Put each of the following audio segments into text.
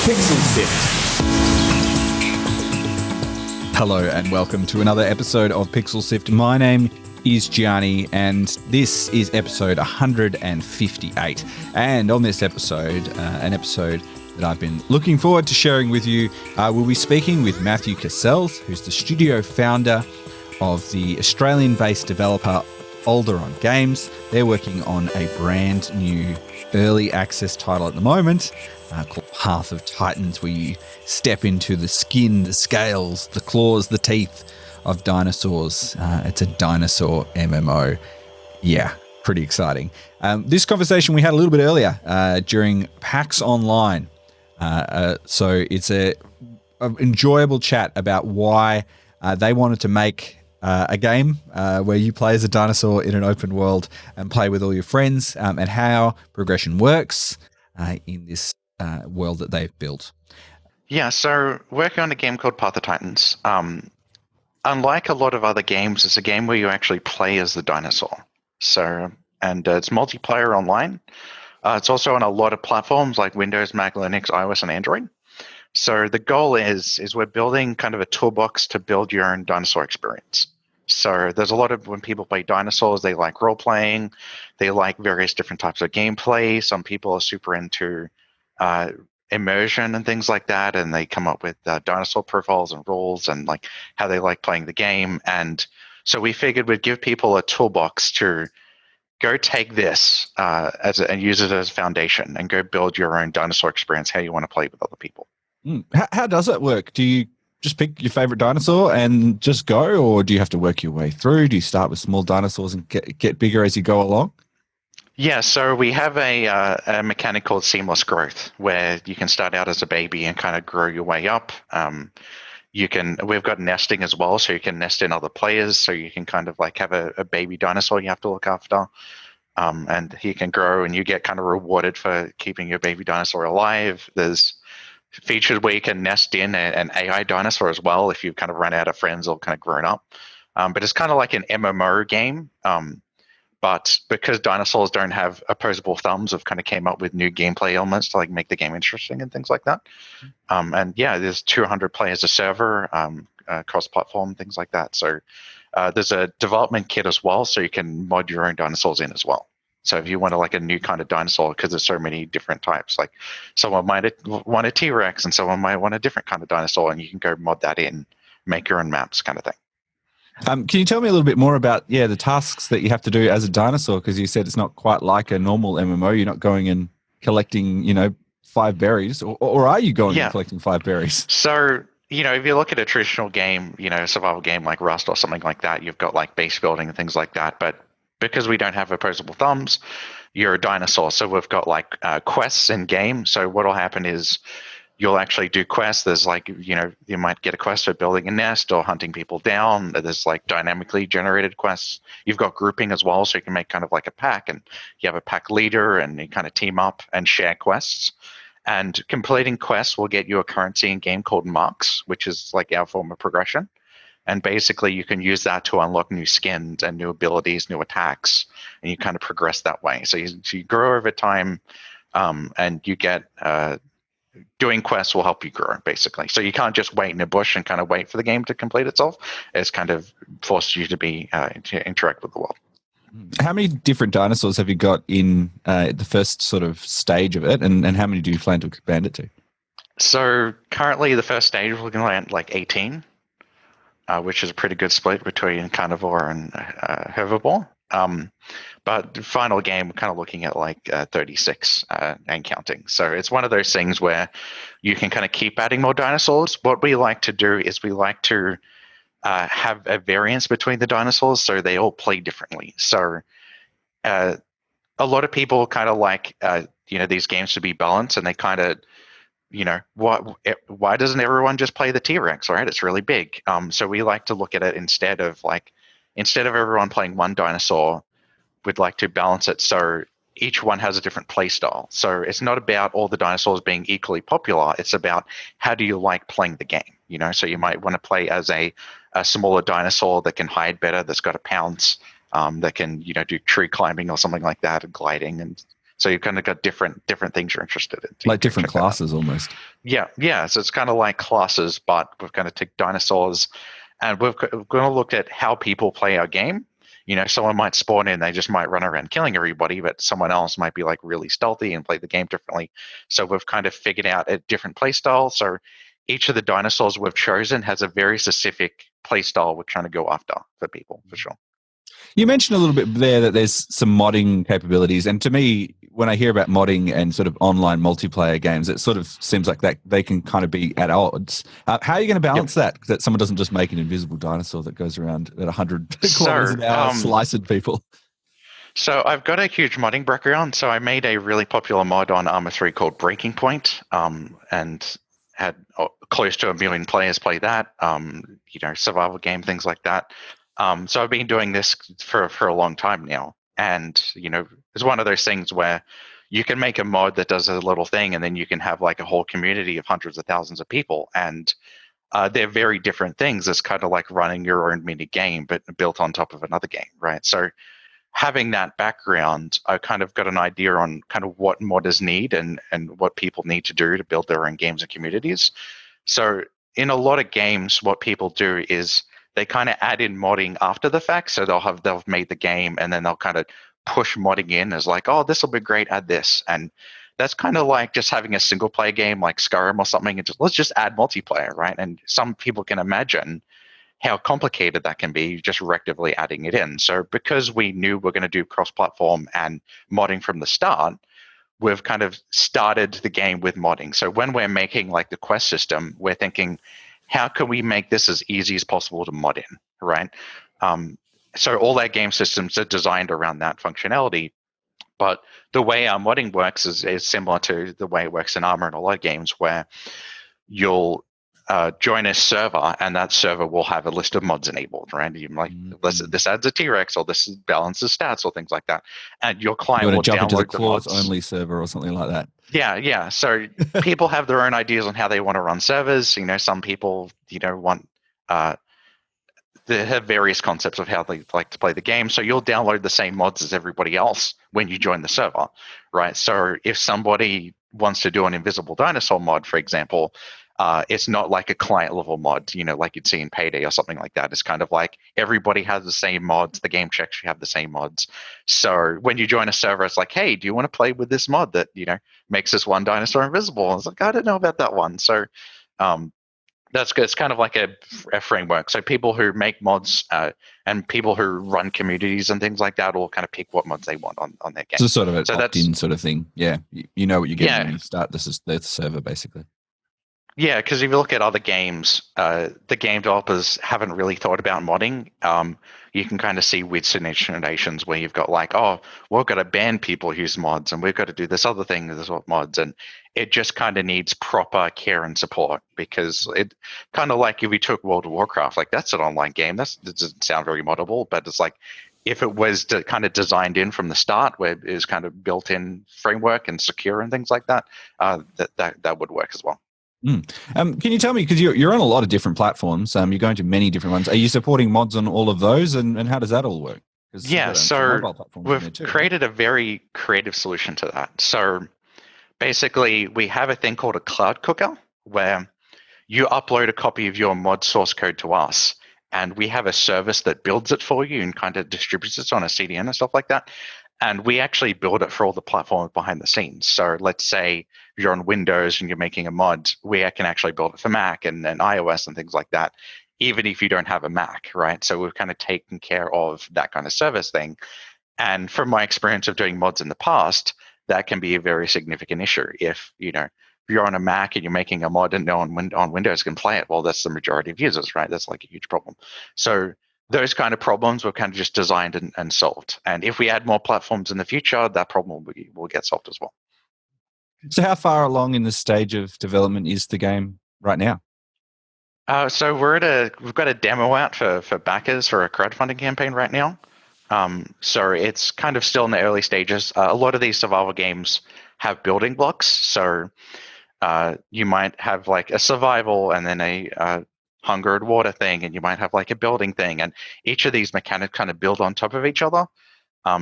Pixel Sift. Hello and welcome to another episode of Pixel Sift. My name is Gianni and this is episode 158. And on this episode, an episode that I've been looking forward to sharing with you, we'll be speaking with Matthew Cassells, who's the studio founder of the Australian-based developer Alderon Games. They're working on a brand new early access title at the moment called Path of Titans, where you step into the skin, the scales, the claws, the teeth of dinosaurs. It's a dinosaur MMO. Yeah, pretty exciting. This conversation we had a little bit earlier during PAX Online. So it's an enjoyable chat about why they wanted to make a game where you play as a dinosaur in an open world and play with all your friends, and how progression works in this world that they've built. Yeah, so working on a game called Path of Titans. Unlike a lot of other games, it's a game where you actually play as the dinosaur. So, and it's multiplayer online. It's also on a lot of platforms like Windows, Mac, Linux, iOS, and Android. So the goal is we're building kind of a toolbox to build your own dinosaur experience. So there's a lot of, when people play dinosaurs, they like role-playing, they like various different types of gameplay. Some people are super into immersion and things like that, and they come up with dinosaur profiles and rules and like how they like playing the game. And so we figured we'd give people a toolbox to go take this and use it as a foundation and go build your own dinosaur experience, how you want to play with other people. How does it work? Do you just pick your favorite dinosaur and just go, or do you have to work your way through? Do you start with small dinosaurs and get bigger as you go along? Yeah, so we have a mechanic called seamless growth, where you can start out as a baby and kind of grow your way up. We've got nesting as well, so you can nest in other players, so you can kind of like have a baby dinosaur you have to look after. And he can grow and you get kind of rewarded for keeping your baby dinosaur alive. There's features where you can nest in an AI dinosaur as well if you've kind of run out of friends or kind of grown up. But it's kind of like an MMO game. But because dinosaurs don't have opposable thumbs, we've kind of came up with new gameplay elements to like make the game interesting and things like that. And yeah, there's 200 players a server, cross-platform, things like that. So there's a development kit as well, so you can mod your own dinosaurs in as well. So if you want like a new kind of dinosaur, because there's so many different types, like someone might want a T-Rex and someone might want a different kind of dinosaur, and you can go mod that in, make your own maps kind of thing. Can you tell me a little bit more about the tasks that you have to do as a dinosaur? Because you said it's not quite like a normal MMO. You're not going and collecting, 5 berries, or are you going and collecting 5 berries? So, if you look at a traditional game, a survival game like Rust or something like that, you've got like base building and things like that. But because we don't have opposable thumbs, you're a dinosaur. So we've got like quests in game. So what'll happen is you'll actually do quests. There's like, you might get a quest for building a nest or hunting people down. There's like dynamically generated quests. You've got grouping as well, so you can make kind of like a pack, and you have a pack leader and you kind of team up and share quests. And completing quests will get you a currency in game called marks, which is like our form of progression. And basically you can use that to unlock new skins and new abilities, new attacks, and you kind of progress that way. So you grow over time, and you get doing quests will help you grow, basically. So you can't just wait in a bush and kind of wait for the game to complete itself. It's kind of forced you to to interact with the world. How many different dinosaurs have you got in the first sort of stage of it, and how many do you plan to expand it to? So currently the first stage we're looking at like 18, which is a pretty good split between carnivore and herbivore. But the final game, we're kind of looking at like 36 and counting. So it's one of those things where you can kind of keep adding more dinosaurs. What we like to do is we like to have a variance between the dinosaurs, so they all play differently. So a lot of people kind of like these games to be balanced, and they kind of why doesn't everyone just play the T-Rex, right? It's really big. So we like to look at it instead of everyone playing one dinosaur, we'd like to balance it so each one has a different play style. So it's not about all the dinosaurs being equally popular. It's about how do you like playing the game, So you might want to play as a smaller dinosaur that can hide better, that's got a pounce, that can, do tree climbing or something like that, and gliding and So you've kind of got different things you're interested in. So Like different classes almost. Yeah. So it's kind of like classes, but we've kind of take dinosaurs, and we're going to look at how people play our game. Someone might spawn in, they just might run around killing everybody, but someone else might be like really stealthy and play the game differently. So we've kind of figured out a different play style. So each of the dinosaurs we've chosen has a very specific play style we're trying to go after for people, for sure. You mentioned a little bit there that there's some modding capabilities, and to me, when I hear about modding and sort of online multiplayer games, it sort of seems like that they can kind of be at odds. How are you going to balance that someone doesn't just make an invisible dinosaur that goes around at 100 kilometers an hour slicing people? So I've got a huge modding background. So I made a really popular mod on Arma 3 called Breaking Point, and had close to 1 million players play that. Survival game, things like that. So I've been doing this for a long time now, and it's one of those things where you can make a mod that does a little thing, and then you can have like a whole community of hundreds of thousands of people, and they're very different things. It's kind of like running your own mini game, but built on top of another game, right? So having that background, I kind of got an idea on kind of what modders need and what people need to do to build their own games and communities. So in a lot of games, what people do is they kind of add in modding after the fact. So they've made the game, and then they'll kind of push modding in as like, oh, this will be great, add this. And that's kind of like just having a single player game like Skyrim or something, and let's just add multiplayer, right? And some people can imagine how complicated that can be just reactively adding it in. So because we knew we're going to do cross-platform and modding from the start, we've kind of started the game with modding. So when we're making like the quest system, we're thinking, how can we make this as easy as possible to mod in, right? So all our game systems are designed around that functionality. But the way our modding works is similar to the way it works in Arma and a lot of games, where you'll join a server, and that server will have a list of mods enabled, right? You like this adds a T-Rex, or this balances stats, or things like that, and your client will jump download into the clause only server or something like that. Yeah. So people have their own ideas on how they want to run servers. Some people want they have various concepts of how they like to play the game. So you'll download the same mods as everybody else when you join the server, right? So if somebody wants to do an invisible dinosaur mod, for example, it's not like a client level mod, like you'd see in Payday or something like that. It's kind of like everybody has the same mods. The game checks you have the same mods. So when you join a server, it's like, hey, do you want to play with this mod that, makes this one dinosaur invisible? It's like, I don't know about that one. So that's good. It's kind of like a framework. So people who make mods and people who run communities and things like that all kind of pick what mods they want on their game. So sort of an opt-in sort of thing. Yeah. You know what you're getting when you start the server, basically. Yeah, because if you look at other games, the game developers haven't really thought about modding. You can kind of see weird situations where you've got like, oh, we've got to ban people who use mods, and we've got to do this other thing with mods, and it just kind of needs proper care and support, because it kind of like if we took World of Warcraft, like that's an online game. That doesn't sound very moddable, but it's like if it was kind of designed in from the start, where it is kind of built-in framework and secure and things like that, that would work as well. Can you tell me, because you're on a lot of different platforms, you're going to many different ones. Are you supporting mods on all of those, and how does that all work? Yeah, so we've created a very creative solution to that. So basically, we have a thing called a cloud cooker, where you upload a copy of your mod source code to us, and we have a service that builds it for you and kind of distributes it on a CDN and stuff like that. And we actually build it for all the platforms behind the scenes. So let's say you're on Windows and you're making a mod, we can actually build it for Mac and iOS and things like that, even if you don't have a Mac, right? So we've kind of taken care of that kind of service thing. And from my experience of doing mods in the past, that can be a very significant issue. If you're on a Mac and you're making a mod and no one on Windows can play it, well, that's the majority of users, right? That's like a huge problem. So those kind of problems were kind of just designed and solved. And if we add more platforms in the future, that problem will get solved as well. So how far along in the stage of development is the game right now? So we've got a demo out for backers for a crowdfunding campaign right now. So it's kind of still in the early stages. A lot of these survival games have building blocks. So you might have like a survival and then a hunger and water thing, and you might have like a building thing, and each of these mechanics kind of build on top of each other.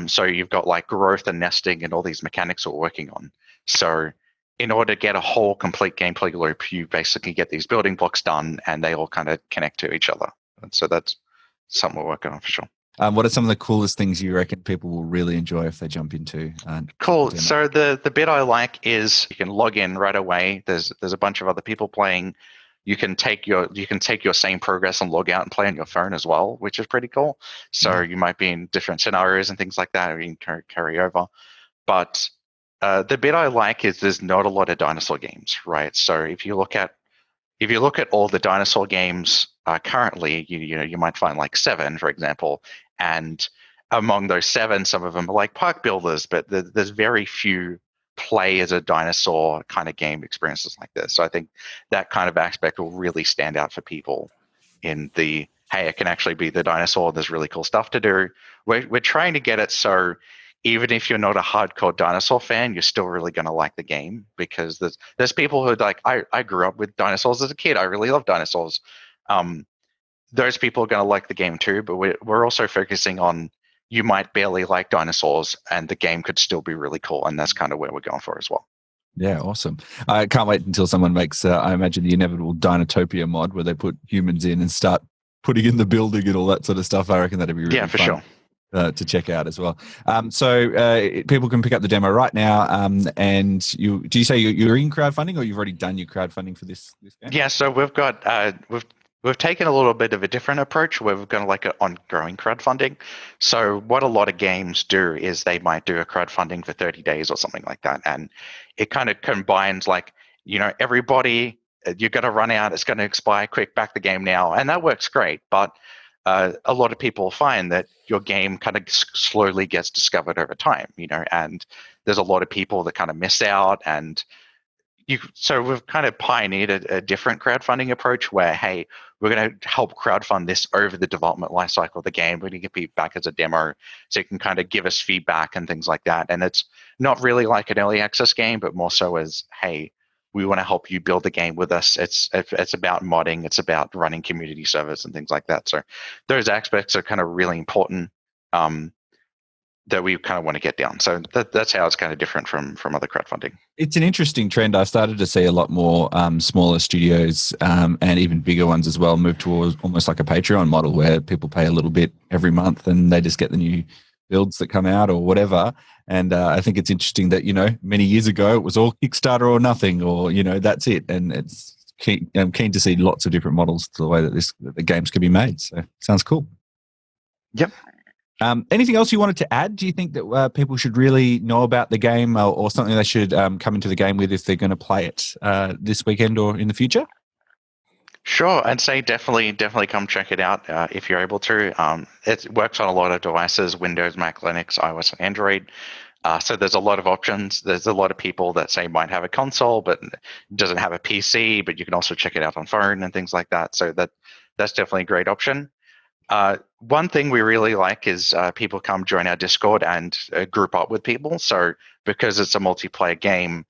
So you've got like growth and nesting and all these mechanics we're working on. So in order to get a whole complete gameplay loop, you basically get these building blocks done and they all kind of connect to each other. And so that's something we're working on for sure. What are some of the coolest things you reckon people will really enjoy if they jump into? Cool. The demo? So the bit I like is you can log in right away. There's a bunch of other people playing. You can take your same progress and log out and play on your phone as well, which is pretty cool. So you might be in different scenarios and things like that, or you can carry over. But the bit I like is there's not a lot of dinosaur games, right? So if you look at all the dinosaur games currently, you might find like 7, for example, and among those 7, some of them are like park builders, but there's very few play as a dinosaur kind of game experiences like this. So I think that kind of aspect will really stand out for people in the, hey, it can actually be the dinosaur. There's really cool stuff to do. We're trying to get it so even if you're not a hardcore dinosaur fan, you're still really going to like the game, because there's people who are like, I grew up with dinosaurs as a kid. I really love dinosaurs. Those people are going to like the game too, but we're also focusing on, you might barely like dinosaurs and the game could still be really cool. And that's kind of where we're going for as well. Yeah, awesome. I can't wait until someone makes, I imagine, the inevitable Dinotopia mod where they put humans in and start putting in the building and all that sort of stuff. I reckon that'd be really for fun. Sure. To check out as well. So people can pick up the demo right now. And do you say you're in crowdfunding, or you've already done your crowdfunding for this game? Yeah, so we've got we've taken a little bit of a different approach. We've got like an ongoing crowdfunding. So what a lot of games do is they might do a crowdfunding for 30 days or something like that, and it kind of combines like, everybody, you're going to run out, it's going to expire quick, back the game now, and that works great. But a lot of people find that your game kind of slowly gets discovered over time, and there's a lot of people that kind of miss out. And so we've kind of pioneered a different crowdfunding approach where, hey, we're going to help crowdfund this over the development lifecycle of the game. We're going to get people back as a demo so you can kind of give us feedback and things like that. And it's not really like an early access game, but more so as, hey, we want to help you build the game with us. It's about modding. It's about running community servers and things like that. So those aspects are kind of really important that we kind of want to get down. So that's how it's kind of different from other crowdfunding. It's an interesting trend. I've started to see a lot more smaller studios and even bigger ones as well move towards almost like a Patreon model where people pay a little bit every month and they just get the new builds that come out or whatever. And I think it's interesting that, many years ago it was all Kickstarter or nothing, or, that's it. And I'm keen to see lots of different models to the way that the games can be made. So sounds cool. Yep. Anything else you wanted to add? Do you think that people should really know about the game or something they should come into the game with if they're going to play it this weekend or in the future? Sure, I'd say definitely come check it out if you're able to. It works on a lot of devices: Windows, Mac, Linux, iOS, and Android. So there's a lot of options. There's a lot of people that say might have a console but doesn't have a PC, but you can also check it out on phone and things like that. So that's definitely a great option. One thing we really like is people come join our Discord and group up with people. So because it's a multiplayer game,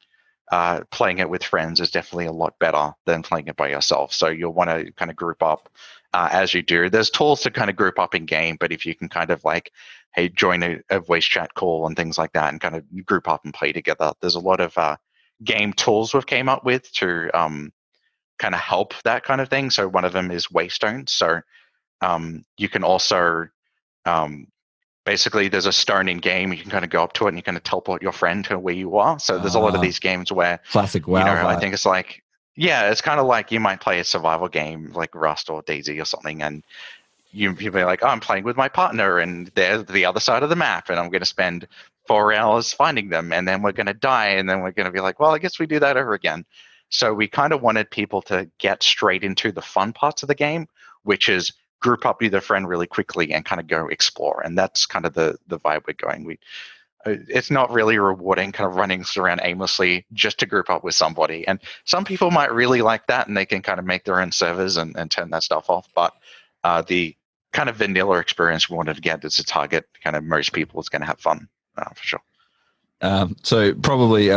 playing it with friends is definitely a lot better than playing it by yourself. So you'll want to kind of group up as you do. There's tools to kind of group up in game, but if you can kind of like, hey, join a voice chat call and things like that and kind of group up and play together. There's a lot of game tools we've came up with to kind of help that kind of thing. So one of them is Waystones. So you can also basically, there's a stone in game. You can kind of go up to it and you kind of teleport your friend to where you are. So there's a lot of these games where classic WoW. I think it's like, it's kind of like you might play a survival game like Rust or DayZ or something, and you'll be like, oh, I'm playing with my partner, and they're the other side of the map, and I'm going to spend 4 hours finding them, and then we're going to die, and then we're going to be like, well, I guess we do that over again. So we kind of wanted people to get straight into the fun parts of the game, which is group up with a friend really quickly and kind of go explore. And that's kind of the vibe we're going. It's not really rewarding kind of running around aimlessly just to group up with somebody. And some people might really like that and they can kind of make their own servers and turn that stuff off. But the kind of vanilla experience we wanted to get is to target kind of most people is going to have fun for sure. So probably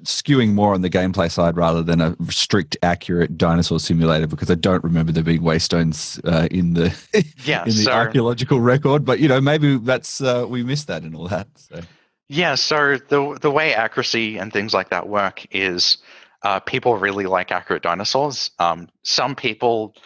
skewing more on the gameplay side rather than a strict, accurate dinosaur simulator, because I don't remember there being Waystones in the in the archaeological record. But maybe that's we missed that and all that. So. Yeah, so the way accuracy and things like that work is people really like accurate dinosaurs. Some people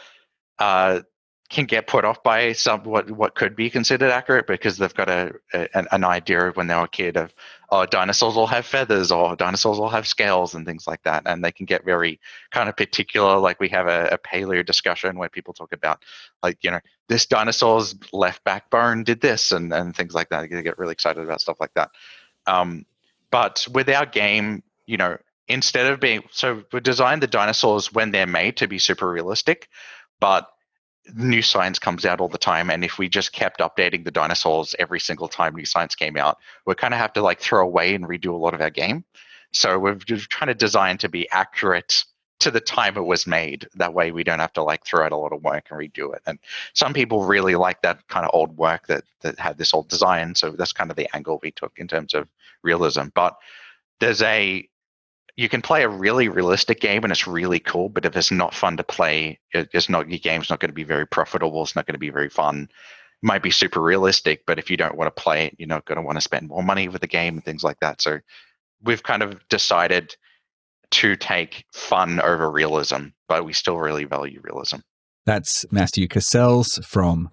can get put off by what could be considered accurate because they've got an idea of when they were a kid of, oh, dinosaurs will have feathers or dinosaurs will have scales and things like that. And they can get very kind of particular. Like we have a paleo discussion where people talk about this dinosaur's left backbone did this and things like that. They get really excited about stuff like that. But with our game, instead of we designed the dinosaurs when they're made to be super realistic, but new science comes out all the time, and if we just kept updating the dinosaurs every single time new science came out, we kind of have to throw away and redo a lot of our game. So we're just trying to design to be accurate to the time it was made. That way we don't have to throw out a lot of work and redo it. And some people really like that kind of old work that had this old design. So that's kind of the angle we took in terms of realism. But you can play a really realistic game and it's really cool, but if it's not fun to play, your game's not going to be very profitable. It's not going to be very fun. It might be super realistic, but if you don't want to play it, you're not going to want to spend more money with the game and things like that. So we've kind of decided to take fun over realism, but we still really value realism. That's Matthew Cassells from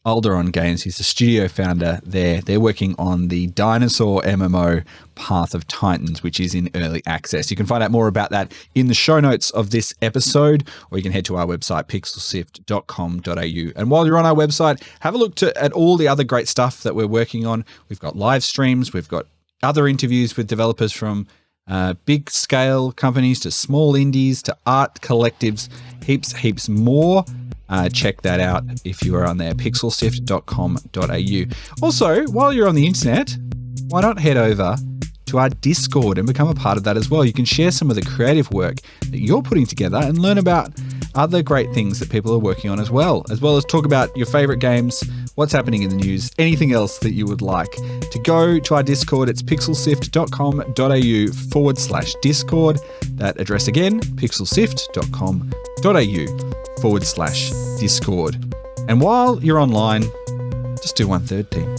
Alderon Games. He's the studio founder there. They're working on the dinosaur MMO Path of Titans, which is in early access. You can find out more about that in the show notes of this episode, or you can head to our website, pixelsift.com.au. And while you're on our website, have a look at all the other great stuff that we're working on. We've got live streams. We've got other interviews with developers from big scale companies to small indies to art collectives, heaps more. Check that out if you are on there, pixelsift.com.au. Also, while you're on the internet, why not head over to our Discord and become a part of that as well? You can share some of the creative work that you're putting together and learn about other great things that people are working on as well as talk about your favorite games, what's happening in the news, anything else that you would like. To go to our Discord, it's pixelsift.com.au/Discord. That address again, pixelsift.com.au/Discord. And while you're online, just do one third thing.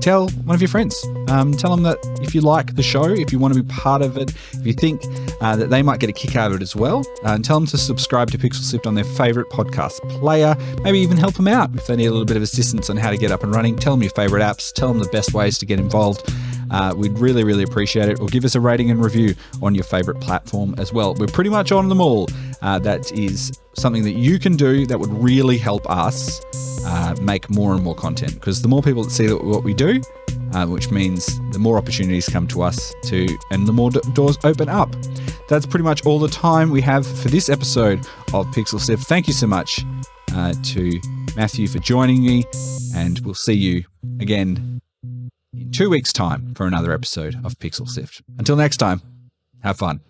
Tell one of your friends. Tell them that if you like the show, if you want to be part of it, if you think that they might get a kick out of it as well, and tell them to subscribe to Pixel Sift on their favourite podcast player. Maybe even help them out if they need a little bit of assistance on how to get up and running. Tell them your favourite apps. Tell them the best ways to get involved. We'd really, really appreciate it. Or give us a rating and review on your favourite platform as well. We're pretty much on them all. That is something that you can do that would really help us make more and more content, because the more people that see what we do, which means the more opportunities come to us and the more doors open up. That's pretty much all the time we have for this episode of Pixel Sift. Thank you so much to Matthew for joining me, and we'll see you again in 2 weeks' time for another episode of Pixel Sift. Until next time, have fun.